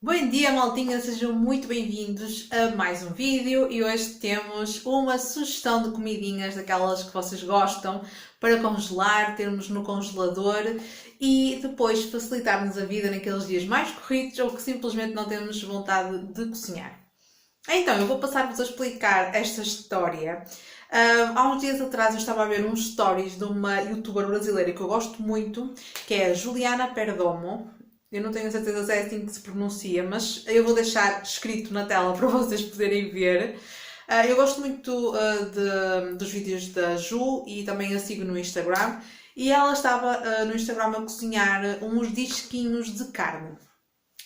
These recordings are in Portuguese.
Bom dia, maltinha, sejam muito bem-vindos a mais um vídeo e hoje temos uma sugestão de comidinhas daquelas que vocês gostam para congelar, termos no congelador e depois facilitar-nos a vida naqueles dias mais corridos ou que simplesmente não temos vontade de cozinhar. Então, eu vou passar-vos a explicar esta história. Há uns dias atrás eu estava a ver uns stories de uma youtuber brasileira que eu gosto muito, que é a Juliana Perdomo. Eu não tenho certeza se é assim que se pronuncia, mas eu vou deixar escrito na tela para vocês poderem ver. Eu gosto muito dos vídeos da Ju e também a sigo no Instagram. E ela estava no Instagram a cozinhar uns disquinhos de carne.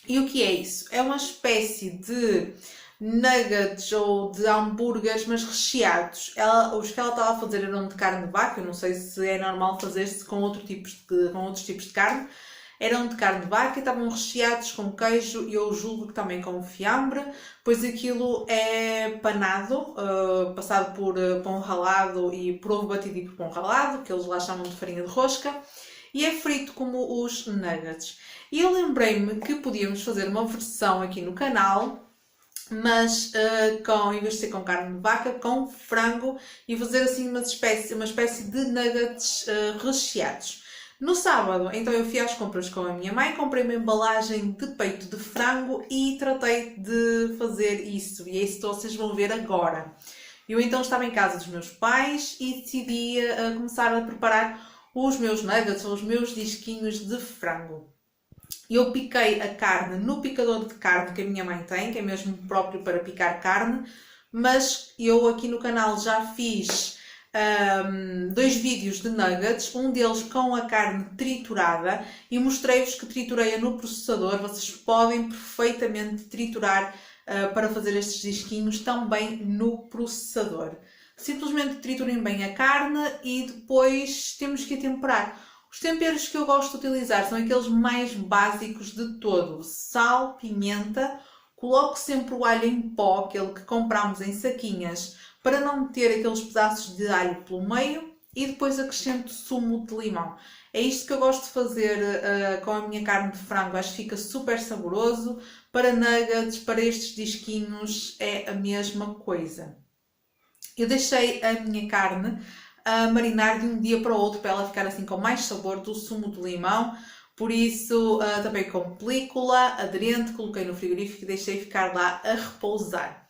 E o que é isso? É uma espécie de nuggets ou de hambúrgueres, mas recheados. Os que ela estava a fazer eram de carne de vaca. Eu não sei se é normal fazer-se com outros tipos de carne. Eram de carne de vaca e estavam recheados com queijo e eu julgo que também com fiambre, pois aquilo é panado, passado por pão ralado e por ovo batido e por pão ralado, que eles lá chamam de farinha de rosca, e é frito como os nuggets. E eu lembrei-me que podíamos fazer uma versão aqui no canal, mas em vez de ser com carne de vaca, com frango e fazer assim uma espécie de nuggets recheados. No sábado, então eu fui às compras com a minha mãe, comprei uma embalagem de peito de frango e tratei de fazer isso. E é isso que vocês vão ver agora. Eu então estava em casa dos meus pais e decidi começar a preparar os meus nuggets ou os meus disquinhos de frango. Eu piquei a carne no picador de carne que a minha mãe tem, que é mesmo próprio para picar carne, mas eu aqui no canal já fiz dois vídeos de nuggets, um deles com a carne triturada e mostrei-vos que triturei-a no processador. Vocês podem perfeitamente triturar para fazer estes disquinhos também no processador. Simplesmente triturem bem a carne e depois temos que a temperar. Os temperos que eu gosto de utilizar são aqueles mais básicos de todo: sal, pimenta. Coloco sempre o alho em pó, aquele que compramos em saquinhas, para não ter aqueles pedaços de alho pelo meio, e depois acrescento sumo de limão. É isto que eu gosto de fazer com a minha carne de frango, acho que fica super saboroso. Para nuggets, para estes disquinhos, é a mesma coisa. Eu deixei a minha carne a marinar de um dia para o outro para ela ficar assim com mais sabor do sumo de limão. Por isso, também com película aderente, coloquei no frigorífico e deixei ficar lá a repousar.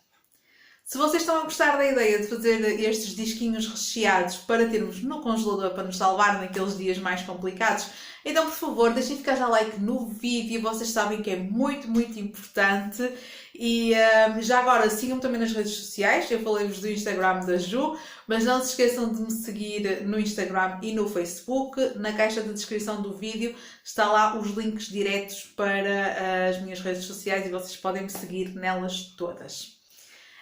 Se vocês estão a gostar da ideia de fazer estes disquinhos recheados para termos no congelador para nos salvar naqueles dias mais complicados, então por favor deixem ficar já like no vídeo, vocês sabem que é muito, muito importante. E já agora sigam-me também nas redes sociais, eu falei-vos do Instagram da Ju, mas não se esqueçam de me seguir no Instagram e no Facebook. Na caixa de descrição do vídeo está lá os links diretos para as minhas redes sociais e vocês podem me seguir nelas todas.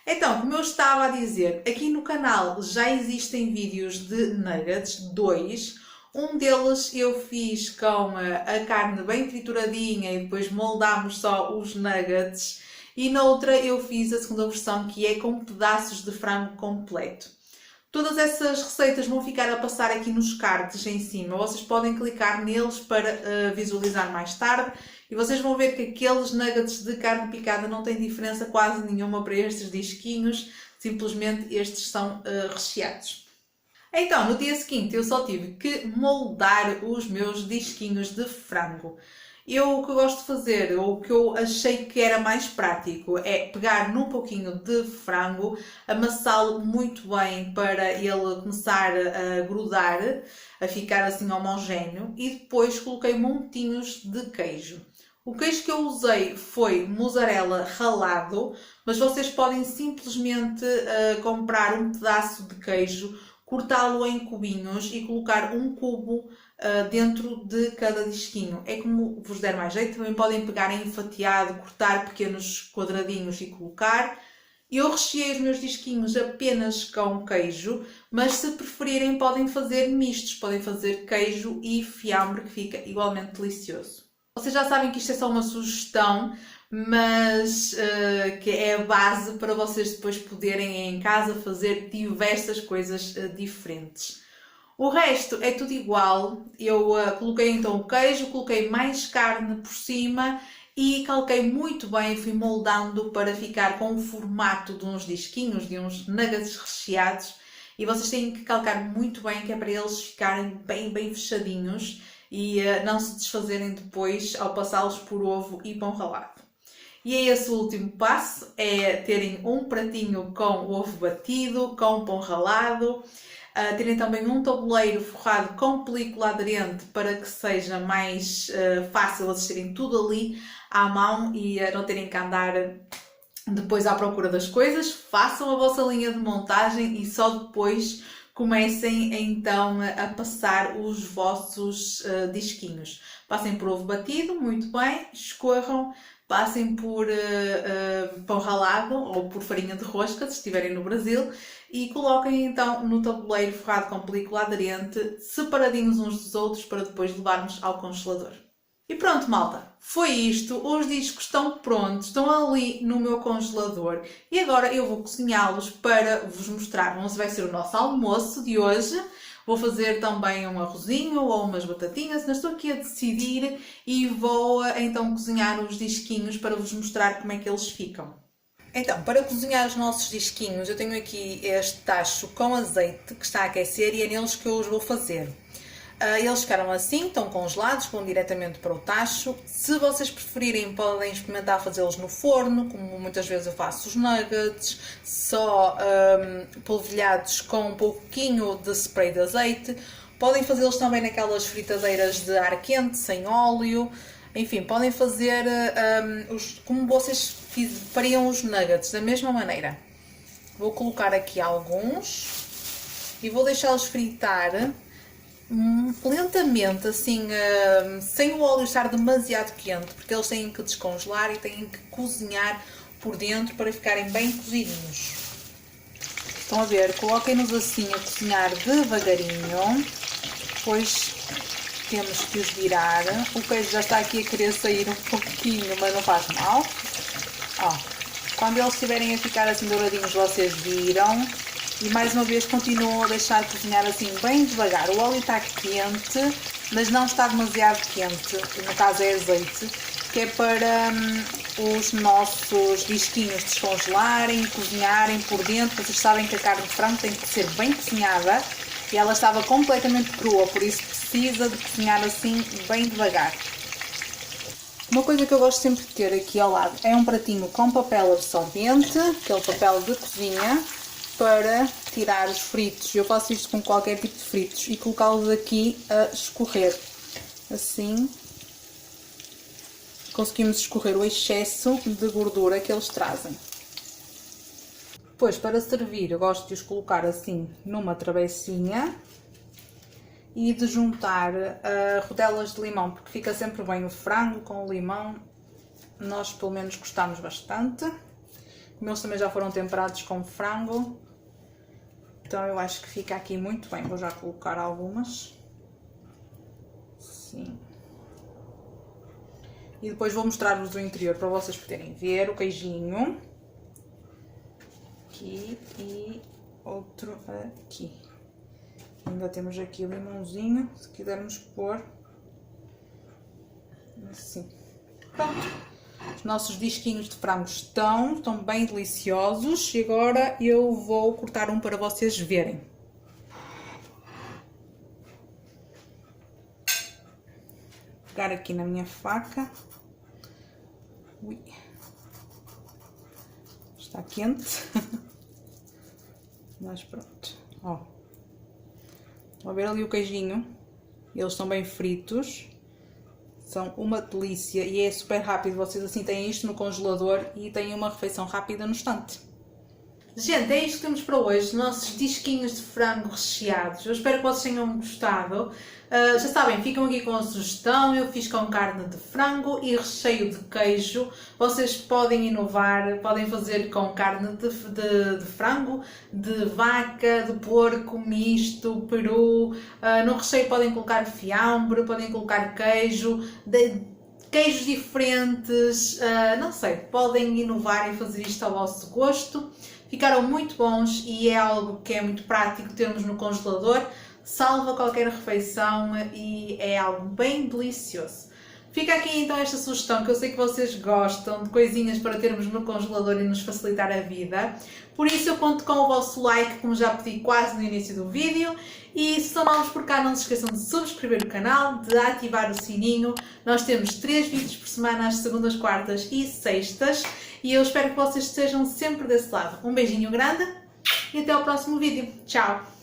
Então, como eu estava a dizer, aqui no canal já existem vídeos de nuggets, dois. Um deles eu fiz com a carne bem trituradinha e depois moldámos só os nuggets. E na outra eu fiz a segunda versão, que é com pedaços de frango completo. Todas essas receitas vão ficar a passar aqui nos cards em cima. Vocês podem clicar neles para visualizar mais tarde. E vocês vão ver que aqueles nuggets de carne picada não têm diferença quase nenhuma para estes disquinhos. Simplesmente estes são recheados. Então, no dia seguinte eu só tive que moldar os meus disquinhos de frango. O que eu gosto de fazer, ou o que eu achei que era mais prático, é pegar num pouquinho de frango, amassá-lo muito bem para ele começar a grudar, a ficar assim homogéneo, e depois coloquei montinhos de queijo. O queijo que eu usei foi mussarela ralado, mas vocês podem simplesmente comprar um pedaço de queijo, cortá-lo em cubinhos e colocar um cubo dentro de cada disquinho. É como vos der mais jeito. Também podem pegar em fatiado, cortar pequenos quadradinhos e colocar. Eu recheei os meus disquinhos apenas com queijo, mas se preferirem podem fazer mistos. Podem fazer queijo e fiambre, que fica igualmente delicioso. Vocês já sabem que isto é só uma sugestão, mas que é a base para vocês depois poderem em casa fazer diversas coisas diferentes. O resto é tudo igual. Eu coloquei então o queijo, coloquei mais carne por cima e calquei muito bem, fui moldando para ficar com o formato de uns disquinhos, de uns nuggets recheados, e vocês têm que calcar muito bem, que é para eles ficarem bem fechadinhos e não se desfazerem depois ao passá-los por ovo e pão ralado. E é esse o último passo, é terem um pratinho com ovo batido, com pão ralado, terem também um tabuleiro forrado com película aderente para que seja mais fácil vocês terem tudo ali à mão e não terem que andar depois à procura das coisas. Façam a vossa linha de montagem e só depois comecem então a passar os vossos disquinhos. Passem por ovo batido, muito bem, escorram, passem por pão ralado ou por farinha de rosca, se estiverem no Brasil, e coloquem então no tabuleiro forrado com película aderente, separadinhos uns dos outros, para depois levarmos ao congelador. E pronto, malta, foi isto. Os discos estão prontos, estão ali no meu congelador e agora eu vou cozinhá-los para vos mostrar. Esse vai ser o nosso almoço de hoje. Vou fazer também um arrozinho ou umas batatinhas, mas estou aqui a decidir e vou então cozinhar os disquinhos para vos mostrar como é que eles ficam. Então, para cozinhar os nossos disquinhos, eu tenho aqui este tacho com azeite que está a aquecer e é neles que eu os vou fazer. Eles ficaram assim, estão congelados, vão diretamente para o tacho. Se vocês preferirem, podem experimentar fazê-los no forno, como muitas vezes eu faço os nuggets, só polvilhados com um pouquinho de spray de azeite. Podem fazê-los também naquelas fritadeiras de ar quente, sem óleo. Enfim, podem fazer como vocês fariam os nuggets, da mesma maneira. Vou colocar aqui alguns e vou deixá-los fritar lentamente, assim, sem o óleo estar demasiado quente, porque eles têm que descongelar e têm que cozinhar por dentro para ficarem bem cozidinhos. Estão a ver? Coloquem-nos assim a cozinhar devagarinho, depois temos que os virar. O queijo já está aqui a querer sair um pouquinho, mas não faz mal. Ó, quando eles estiverem a ficar assim douradinhos, vocês viram. E mais uma vez continuam a deixar cozinhar assim bem devagar. O óleo está quente, mas não está demasiado quente, no caso é azeite, que é para os nossos disquinhos descongelarem e cozinharem por dentro. Vocês sabem que a carne de frango tem que ser bem cozinhada e ela estava completamente crua, por isso precisa de cozinhar assim bem devagar. Uma coisa que eu gosto sempre de ter aqui ao lado é um pratinho com papel absorvente, aquele papel de cozinha, para tirar os fritos. Eu faço isto com qualquer tipo de fritos e colocá-los aqui a escorrer. Assim conseguimos escorrer o excesso de gordura que eles trazem. Depois, para servir, eu gosto de os colocar assim numa travessinha e de juntar rodelas de limão, porque fica sempre bem o frango com o limão. Nós pelo menos gostamos bastante. Como eles também já foram temperados com frango, então eu acho que fica aqui muito bem. Vou já colocar algumas. Sim. E depois vou mostrar-vos o interior para vocês poderem ver o queijinho. Aqui e outro aqui. Ainda temos aqui o limãozinho, se quisermos pôr. Assim. Pronto. Os nossos disquinhos de frango estão bem deliciosos e agora eu vou cortar um para vocês verem. Vou pegar aqui na minha faca. Ui. Está quente. Mas pronto. Ó. Estão a ver ali o queijinho? Eles estão bem fritos. São uma delícia e é super rápido. Vocês assim têm isto no congelador e têm uma refeição rápida no instante. Gente, é isto que temos para hoje, nossos disquinhos de frango recheados. Eu espero que vocês tenham gostado. Já sabem, ficam aqui com a sugestão. Eu fiz com carne de frango e recheio de queijo. Vocês podem inovar, podem fazer com carne de frango, de vaca, de porco, misto, peru. No recheio podem colocar fiambre, podem colocar queijo, queijos diferentes. Não sei, podem inovar e fazer isto ao vosso gosto. Ficaram muito bons e é algo que é muito prático termos no congelador, salva qualquer refeição e é algo bem delicioso. Fica aqui então esta sugestão, que eu sei que vocês gostam de coisinhas para termos no congelador e nos facilitar a vida. Por isso eu conto com o vosso like, como já pedi quase no início do vídeo. E se são novos por cá, não se esqueçam de subscrever o canal, de ativar o sininho. Nós temos 3 vídeos por semana, às segundas, quartas e sextas. E eu espero que vocês estejam sempre desse lado. Um beijinho grande e até ao próximo vídeo. Tchau!